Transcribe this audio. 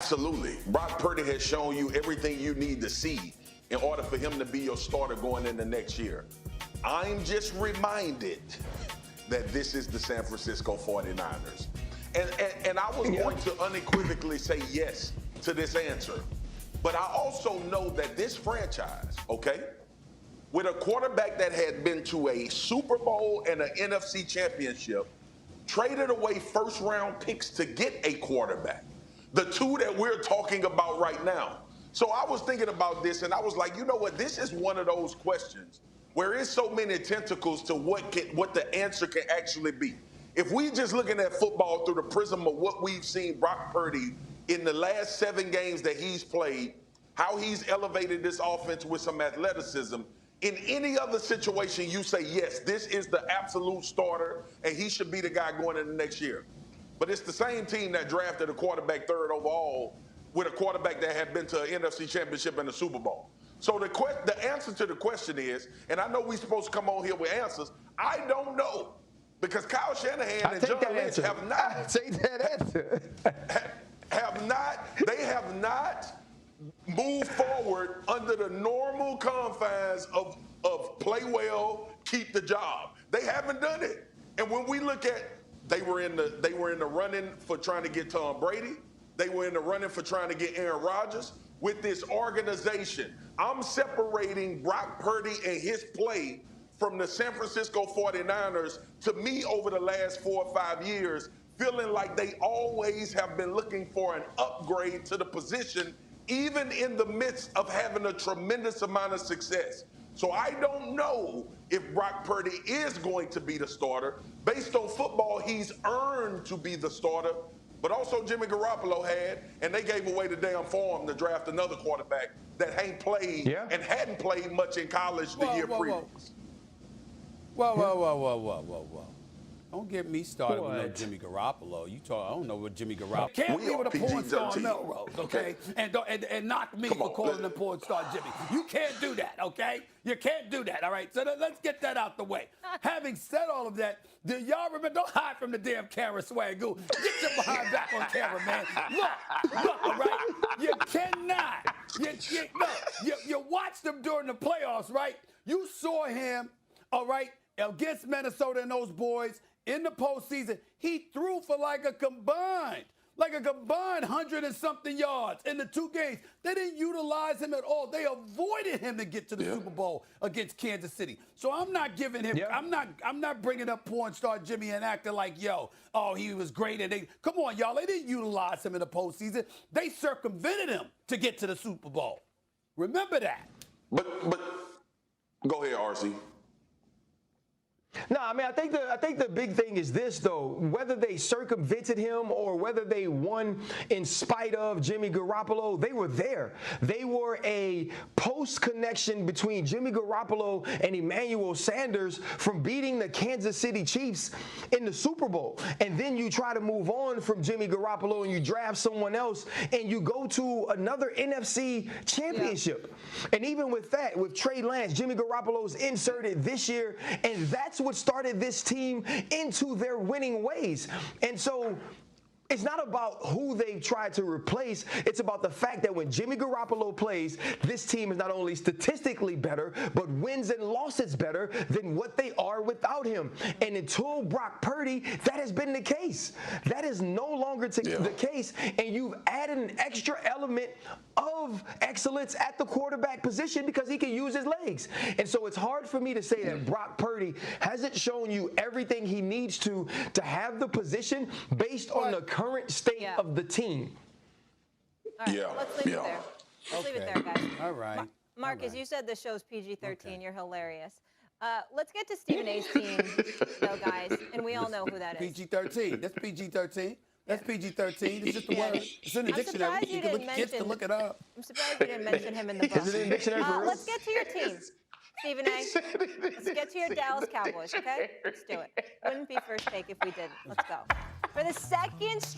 Absolutely. Brock Purdy has shown you everything you need to see in order for him to be your starter going into next year. I'm just reminded that this is the San Francisco 49ers. And I was going to unequivocally say yes to this answer. But I also know that this franchise, okay, with a quarterback that had been to a Super Bowl and an NFC championship, traded away first-round picks to get a quarterback, the two that we're talking about right now. So I was thinking about this, and I was like, you know what? This is one of those questions where there's so many tentacles to what the answer can actually be. If we just looking at football through the prism of what we've seen Brock Purdy in the last 7 games that he's played, how he's elevated this offense with some athleticism, in any other situation, you say, yes, this is the absolute starter, and he should be the guy going into next year. But it's the same team that drafted a quarterback 3rd overall with a quarterback that had been to an NFC championship and a Super Bowl. So the answer to the question is, and I know we're supposed to come on here with answers, I don't know. Because Kyle Shanahan and John Lynch have not. I'll take that answer. They have not move forward under the normal confines of play well, keep the job. They haven't done it. And when we look at, they were in the running for trying to get Tom Brady. They were in the running for trying to get Aaron Rodgers. With this organization, I'm separating Brock Purdy and his play from the San Francisco 49ers, to me, over the last 4 or 5 years, feeling like they always have been looking for an upgrade to the position, even in the midst of having a tremendous amount of success. So I don't know if Brock Purdy is going to be the starter. Based on football, he's earned to be the starter. But also Jimmy Garoppolo had, and they gave away the damn farm to draft another quarterback that ain't played and hadn't played much in college the year previous. Whoa. Don't get me started with no Jimmy Garoppolo. I don't know what Jimmy Garoppolo. Can't be with a porn star Melrose, okay? And knock me for calling the porn star Jimmy. You can't do that, okay? You can't do that, all right? So let's get that out the way. Having said all of that, do y'all remember? Don't hide from the damn camera, Swagoo. Get your behind back on camera, man. Look, all right? You cannot. You watched him during the playoffs, right? You saw him, all right, against Minnesota and those boys in the postseason. He threw for like a combined 100 and something yards in the 2 games. They didn't utilize him at all. They avoided him to get to the Super Bowl against Kansas City. So I'm not giving him. I'm not bringing up porn star Jimmy and acting like, he was great. And come on, y'all. They didn't utilize him in the postseason. They circumvented him to get to the Super Bowl. Remember that. But go ahead, RC. No, I mean, I think the big thing is this, though. Whether they circumvented him or whether they won in spite of Jimmy Garoppolo, they were there. They were a post-connection between Jimmy Garoppolo and Emmanuel Sanders from beating the Kansas City Chiefs in the Super Bowl. And then you try to move on from Jimmy Garoppolo and you draft someone else and you go to another NFC championship. And even with that, with Trey Lance, Jimmy Garoppolo's inserted this year, and that's what started this team into their winning ways. And so it's not about who they've tried to replace. It's about the fact that when Jimmy Garoppolo plays, this team is not only statistically better, but wins and losses better than what they are without him. And until Brock Purdy, that has been the case. That is no longer the case. And you've added an extra element of excellence at the quarterback position because he can use his legs. And so it's hard for me to say that Brock Purdy hasn't shown you everything he needs to have the position based on the current state of the team. All right, let's leave it there. Let's leave it there, guys. All right. Marcus, you said this show's PG-13. You're hilarious. Let's get to Stephen A's team, though, guys, and we all know who that is. PG-13. That's PG-13. That's PG-13. It's just a word. It's in the dictionary. Surprised you didn't mention. Look it up. I'm surprised you didn't mention him in the book. Is it in the dictionary for real? Let's get to your team, Stephen A. Let's get to your Dallas Cowboys, okay? Let's do it. Wouldn't be first take if we didn't. Let's go. For the second straight